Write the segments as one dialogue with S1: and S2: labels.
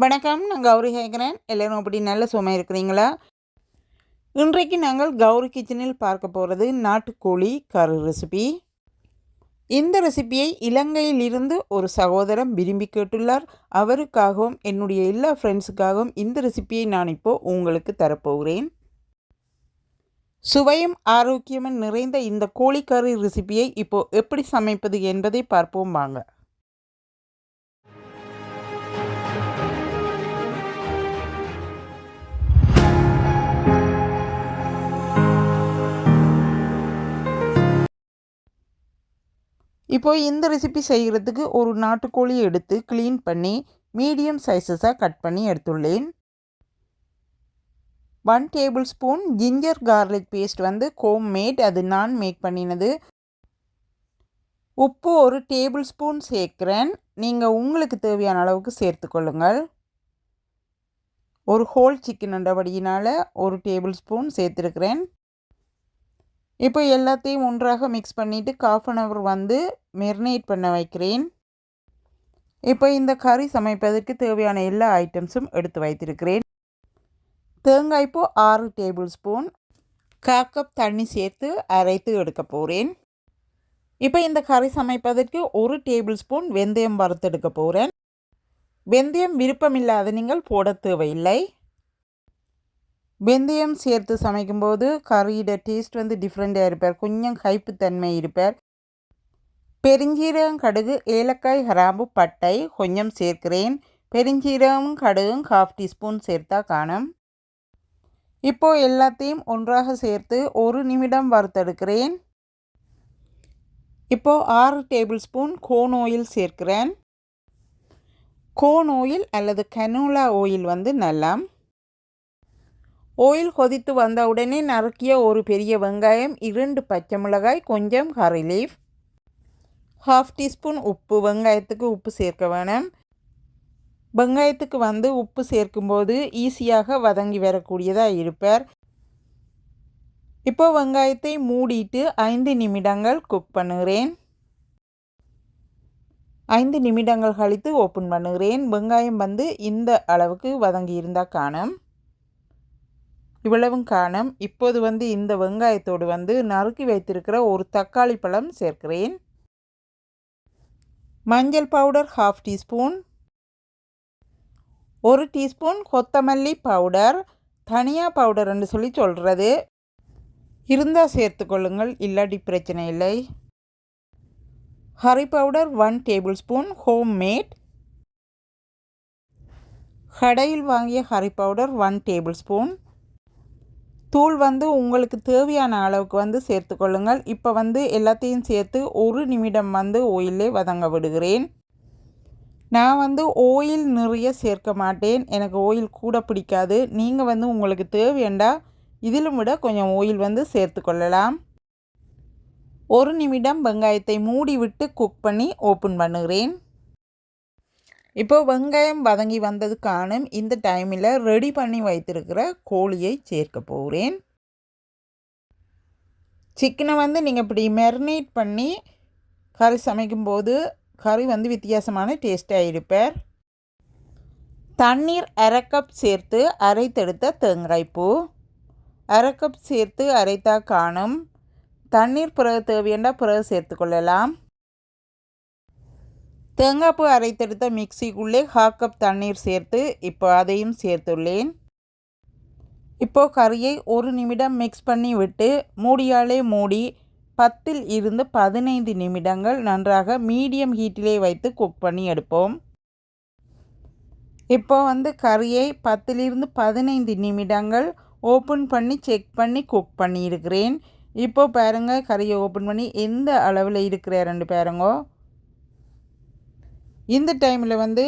S1: வணக்கம். நான் கௌரி கேட்குறேன். எல்லோரும் அப்படி நல்ல சுமை இருக்கிறீங்களா? இன்றைக்கு நாங்கள் கௌரி கிச்சனில் பார்க்க போகிறது நாட்டுக்கோழி கறி ரெசிபி. இந்த ரெசிபியை இலங்கையில் இருந்து ஒரு சகோதரன் விரும்பி கேட்டுள்ளார். அவருக்காகவும் என்னுடைய எல்லா ஃப்ரெண்ட்ஸுக்காகவும் இந்த ரெசிபியை நான் இப்போது உங்களுக்கு தரப்போகிறேன். சுவையும் ஆரோக்கியமும் நிறைந்த இந்த கோழிக்கறி ரெசிபியை இப்போது எப்படி சமைப்பது என்பதை பார்ப்போம் வாங்க. இப்போ இந்த ரெசிபி செய்கிறதுக்கு ஒரு நாட்டுக்கோழி எடுத்து க்ளீன் பண்ணி மீடியம் சைஸஸாக கட் பண்ணி எடுத்துள்ளேன். 1 table spoon ginger garlic paste வந்து ஹோம் மேட், அது நான் மேக் பண்ணினது. உப்பு ஒரு டேபிள் ஸ்பூன் சேர்க்குறேன். நீங்கள் உங்களுக்கு தேவையான அளவுக்கு சேர்த்துக்கொள்ளுங்கள். ஒரு ஹோல் சிக்கன் அண்டபடியினால் ஒரு டேபிள் ஸ்பூன் சேர்த்துருக்கிறேன். இப்போ எல்லாத்தையும் ஒன்றாக மிக்ஸ் பண்ணிவிட்டு 1/2 hour வந்து மெரினேட் பண்ண வைக்கிறேன். இப்போ இந்த கறி சமைப்பதற்கு தேவையான எல்லா ஐட்டம்ஸும் எடுத்து வைத்திருக்கிறேன். தேங்காய் பூ 6 டேபிள் ஸ்பூன், 1/4 கப் தண்ணி சேர்த்து அரைத்து எடுக்க போகிறேன். இப்போ இந்த கறி சமைப்பதற்கு 1 டேபிள் ஸ்பூன் வெந்தயம் வறுத்தெடுக்க போகிறேன். வெந்தயம் விருப்பமில்லாத நீங்கள் போட தேவையில்லை. வெந்தயம் சேர்த்து சமைக்கும்போது கறியோட டேஸ்ட் வந்து டிஃப்ரெண்ட்டாக இருப்பார், கொஞ்சம் கைப்புத்தன்மை இருப்பார். பெருஞ்சீரகம், கடுகு, ஏலக்காய், கிராம்பு, பட்டை கொஞ்சம் சேர்க்கிறேன். பெருஞ்சீரகமும் கடுகும் 1/2 டீஸ்பூன் சேர்த்தா காணும். இப்போது எல்லாத்தையும் ஒன்றாக சேர்த்து 1 நிமிடம் வறுத்தெடுக்கிறேன். இப்போது 6 டேபிள் ஸ்பூன் கோன் ஆயில் சேர்க்கிறேன். கோன் ஆயில் அல்லது கனோலா ஆயில் வந்து நல்லா. ஆயில் கொதித்து வந்த உடனே நறுக்கிய ஒரு பெரிய வெங்காயம், 2 பச்சை மிளகாய், கொஞ்சம் கறி லீஃப், 1/2 டீஸ்பூன் உப்பு. வெங்காயத்துக்கு உப்பு சேர்க்க வேணும். வெங்காயத்துக்கு வந்து உப்பு சேர்க்கும்போது ஈஸியாக வதங்கி வரக்கூடியதாக இருப்பார். இப்போ வெங்காயத்தை மூடிட்டு 5 நிமிடங்கள் குக் பண்ணுகிறேன். 5 நிமிடங்கள் கழித்து ஓப்பன் பண்ணுகிறேன். வெங்காயம் வந்து இந்த அளவுக்கு வதங்கி இருந்தால் காணும். இவ்வளவும் காணும். இப்போது வந்து இந்த வெங்காயத்தோடு வந்து நறுக்கி வைத்திருக்கிற ஒரு தக்காளி பழம் சேர்க்கிறேன். மஞ்சள் பவுடர் 1/2 டீஸ்பூன், 1 டீஸ்பூன் கொத்தமல்லி பவுடர், தனியா பவுடர் என்று சொல்லி சொல்கிறது. இருந்தால் சேர்த்துக்கொள்ளுங்கள், இல்லாட்டி பிரச்சனை இல்லை. கறி powder 1 table spoon home made. கடையில் வாங்கிய கறி பவுடர் 1 டேபிள் ஸ்பூன். தூள் வந்து உங்களுக்கு தேவையான அளவுக்கு வந்து சேர்த்துக்கொள்ளுங்கள். இப்போ வந்து எல்லாத்தையும் சேர்த்து 1 நிமிடம் வந்து ஆயிலே வதங்க விடுகிறேன். நான் வந்து ஆயில் நிறைய சேர்க்க மாட்டேன், எனக்கு ஆயில் கூட பிடிக்காது. நீங்கள் வந்து உங்களுக்கு தேவையண்டா இதிலும் விட கொஞ்சம் ஆயில் வந்து சேர்த்துக்கொள்ளலாம். 1 நிமிடம் வெங்காயத்தை மூடி விட்டு குக் பண்ணி ஓப்பன் பண்ணுகிறேன். இப்போது வெங்காயம் வதங்கி வந்தது காணும். இந்த டைமில் ரெடி பண்ணி வைத்திருக்கிற கோழியை சேர்க்க போகிறேன். சிக்கனை வந்து நீங்கள் இப்படி மெரினேட் பண்ணி கறி சமைக்கும்போது கறி வந்து வித்தியாசமான டேஸ்ட்டாக இருப்பார். தண்ணீர் 1/2 கப் சேர்த்து அரைத்தெடுத்த தேங்காய்ப்பூ 1/2 கப் சேர்த்து அரைத்தா காணும். தண்ணீர் பிறகு தேவையண்டா பிறகு சேர்த்துக்கொள்ளலாம். தேங்காய்ப்பூ அரைத்தெடுத்த மிக்சிக்குள்ளே 1/2 கப் தண்ணீர் சேர்த்து இப்போ அதையும் சேர்த்துள்ளேன். இப்போது கறியை 1 நிமிடம் மிக்ஸ் பண்ணி விட்டு மூடியாலே மூடி 10 இருந்து 15 நிமிடங்கள் நன்றாக மீடியம் ஹீட்டிலே வைத்து குக் பண்ணி எடுப்போம். இப்போ வந்து கறியை 10 இருந்து 15 நிமிடங்கள் ஓப்பன் பண்ணி செக் பண்ணி குக் பண்ணியிருக்கிறேன். இப்போ பாருங்கள், கறியை ஓப்பன் பண்ணி எந்த அளவில் இருக்கிற பாருங்கோ. இந்த டைமில் வந்து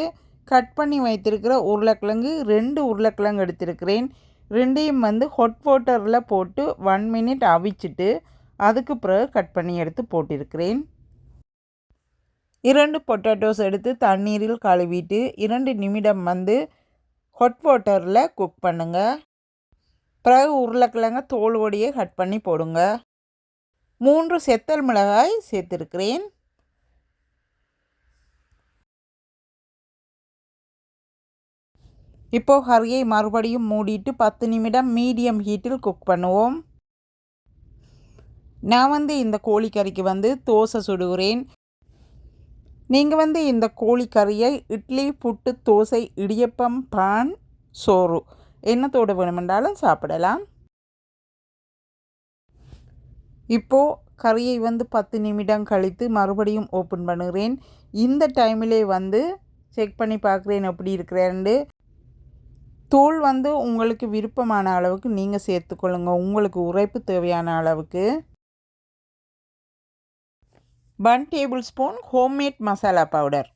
S1: கட் பண்ணி வைத்திருக்கிற உருளைக்கிழங்கு 2 உருளைக்கிழங்கு எடுத்திருக்கிறேன். ரெண்டையும் வந்து ஹாட் வாட்டரில் போட்டு 1 மினிட் அவிச்சிட்டு அதுக்கு பிறகு கட் பண்ணி எடுத்து போட்டிருக்கிறேன். 2 பொட்டேட்டோஸ் எடுத்து தண்ணீரில் கழுவிட்டு 2 நிமிடம் வந்து ஹாட் வாட்டரில் குக் பண்ணுங்க. பிறகு உருளைக்கிழங்க தோலோடையே கட் பண்ணி போடுங்க. 3 செத்தல் மிளகாய் சேர்த்துருக்கிறேன். இப்போது கறியை மறுபடியும் மூடிட்டு 10 நிமிடம் மீடியம் ஹீட்டில் குக் பண்ணுவோம். நான் இந்த கோழிக்கறிக்கு தோசை சுடுகிறேன். நீங்கள் இந்த கோழிக்கறியை இட்லி, புட்டு, தோசை, இடியப்பம், பான், சோறு என்னத்தோடு வேணுமென்றாலும் சாப்பிடலாம். இப்போது கறியை 10 நிமிடம் கழித்து மறுபடியும் ஓப்பன் பண்ணுகிறேன். இந்த டைமிலே செக் பண்ணி பார்க்குறேன் எப்படி இருக்கிறேன்னு. தூள் உங்களுக்கு விருப்பமான அளவுக்கு நீங்கள் சேர்த்துக்கொள்ளுங்க, உங்களுக்கு உரைப்பு தேவையான அளவுக்கு. 1 table spoon homemade masala powder.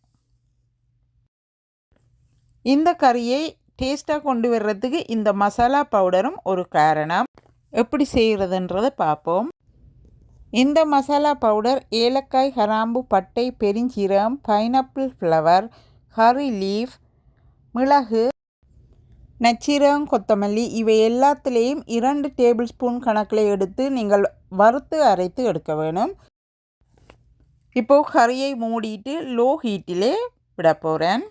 S1: இந்த கறியை டேஸ்ட்டாக கொண்டு வர்றதுக்கு இந்த மசாலா பவுடரும் ஒரு காரணம். எப்படி செய்கிறதுன்றதை பார்ப்போம். இந்த மசாலா பவுடர் ஏலக்காய், கிராம்பு, பட்டை, பெருஞ்சீரகம், பைனாப்பிள் ஃப்ளவர், கறி லீஃப், மிளகு, நச்சீரகம், கொத்தமல்லி இவை எல்லாத்துலேயும் 2 டேபிள் ஸ்பூன் கணக்கில் எடுத்து நீங்கள் வறுத்து அரைத்து எடுக்க வேணும். இப்போது கறியை மூடிட்டு லோ ஹீட்டிலே விட போகிறேன்.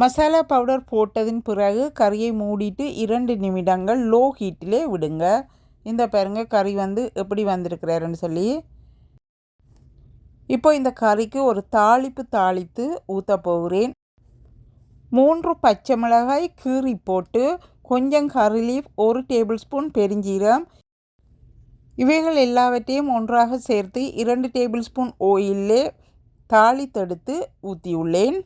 S1: மசாலா பவுடர் போட்டதின் பிறகு கறியை மூடிட்டு 2 நிமிடங்கள் லோ ஹீட்டிலே விடுங்க. இந்த பாருங்க கறி எப்படி வந்திருக்கிறாருன்னு சொல்லி. இப்போ இந்த கறிக்கு ஒரு தாளித்து ஊற்ற போகிறேன். 3 பச்சை மிளகாய் கீறி போட்டு, கொஞ்சம் கறி லீஃப், 1 டேபிள் ஸ்பூன் பெருஞ்சீரகம் இவைகள் எல்லாவற்றையும் ஒன்றாக சேர்த்து 2 டேபிள் ஸ்பூன் ஆயிலே தாளித்தெடுத்து ஊற்றியுள்ளேன்.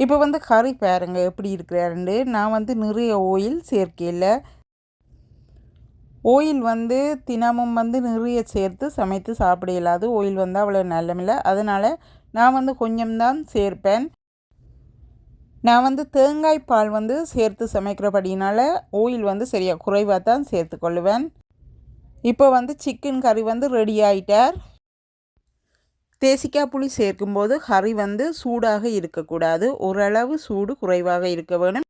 S1: இப்போ கறி பாருங்க எப்படி இருக்கிறாருண்டு. நான் நிறைய ஆயில் சேர்க்கையில். ஆயில் தினமும் நிறைய சேர்த்து சமைத்து சாப்பிட இயலாது. ஆயில் அவ்வளோ நல்லமில்லை. அதனால் நான் கொஞ்சம்தான் சேர்ப்பேன். நான் தேங்காய் பால் சேர்த்து சமைக்கிறபடினால ஆயில் சரியாக குறைவாக தான் சேர்த்துக்கொள்ளுவேன். இப்போ சிக்கன் கறி ரெடி ஆகிட்டார். தேசிக்காய் புளி சேர்க்கும்போது கறி சூடாக இருக்கக்கூடாது, ஓரளவு சூடு குறைவாக இருக்க வேணும்.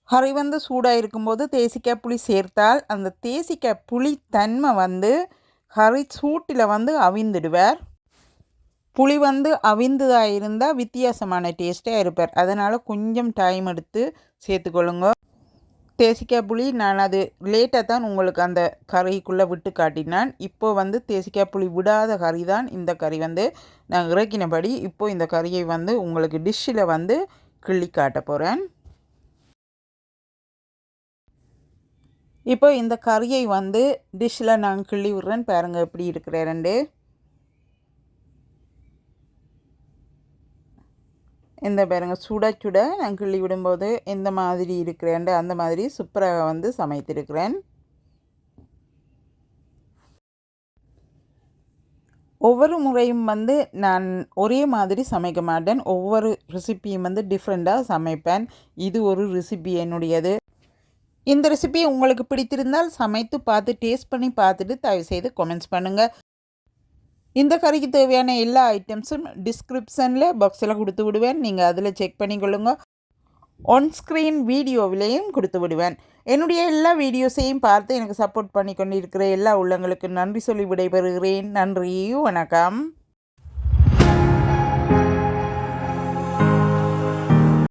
S1: கறி சூடாக இருக்கும்போது தேசிக்காய் புளி சேர்த்தால் அந்த தேசிக்காய் புளி தன்மை கறி சூட்டில் அவிந்துடுவார். புளி அவிந்ததாக இருந்தால் வித்தியாசமான டேஸ்ட்டாக இருப்பார். அதனால் கொஞ்சம் டைம் எடுத்து சேர்த்துக்கொள்ளுங்க. தேசிக்காய் புளி நான் அது லேட்டாக தான் உங்களுக்கு அந்த கறிக்குள்ளே விட்டு காட்டினான். இப்போது தேசிக்காய் புளி விடாத கறி தான் இந்த கறி நான் இறக்கினபடி. இப்போது இந்த கறியை உங்களுக்கு டிஷ்ஷில் கிள்ளி காட்ட போகிறேன். இப்போ இந்த கறியை டிஷ்ஷில் நான் கிள்ளி விட்றேன். பாருங்கள் எப்படி இருக்கிறேன். இந்த பாருங்கள் சுட நான் கிள்ளி விடும்போது எந்த மாதிரி இருக்கிறேன் அந்த மாதிரி சூப்பராக சமைத்திருக்கிறேன். ஒவ்வொரு முறையும் நான் ஒரே மாதிரி சமைக்க மாட்டேன். ஒவ்வொரு ரெசிப்பியும் டிஃப்ரெண்ட்டாக சமைப்பேன். இது ஒரு ரெசிபி என்னுடையது. இந்த ரெசிபி உங்களுக்கு பிடித்திருந்தால் சமைத்து பார்த்து டேஸ்ட் பண்ணி பார்த்துட்டு தயவுசெய்து கமெண்ட்ஸ் பண்ணுங்கள். இந்த கறிக்கு தேவையான எல்லா ஐட்டம்ஸும் டிஸ்கிரிப்ஷனில் பாக்ஸில் கொடுத்து விடுவேன். நீங்கள் அதில் செக் பண்ணிக்கொள்ளுங்க. ஒன் ஸ்க்ரீன் வீடியோவிலையும் கொடுத்து விடுவேன். என்னுடைய எல்லா வீடியோஸையும் பார்த்து எனக்கு சப்போர்ட் பண்ணி கொண்டிருக்கிற எல்லா உள்ளங்களுக்கும் நன்றி சொல்லி விடைபெறுகிறேன். நன்றி, வணக்கம்.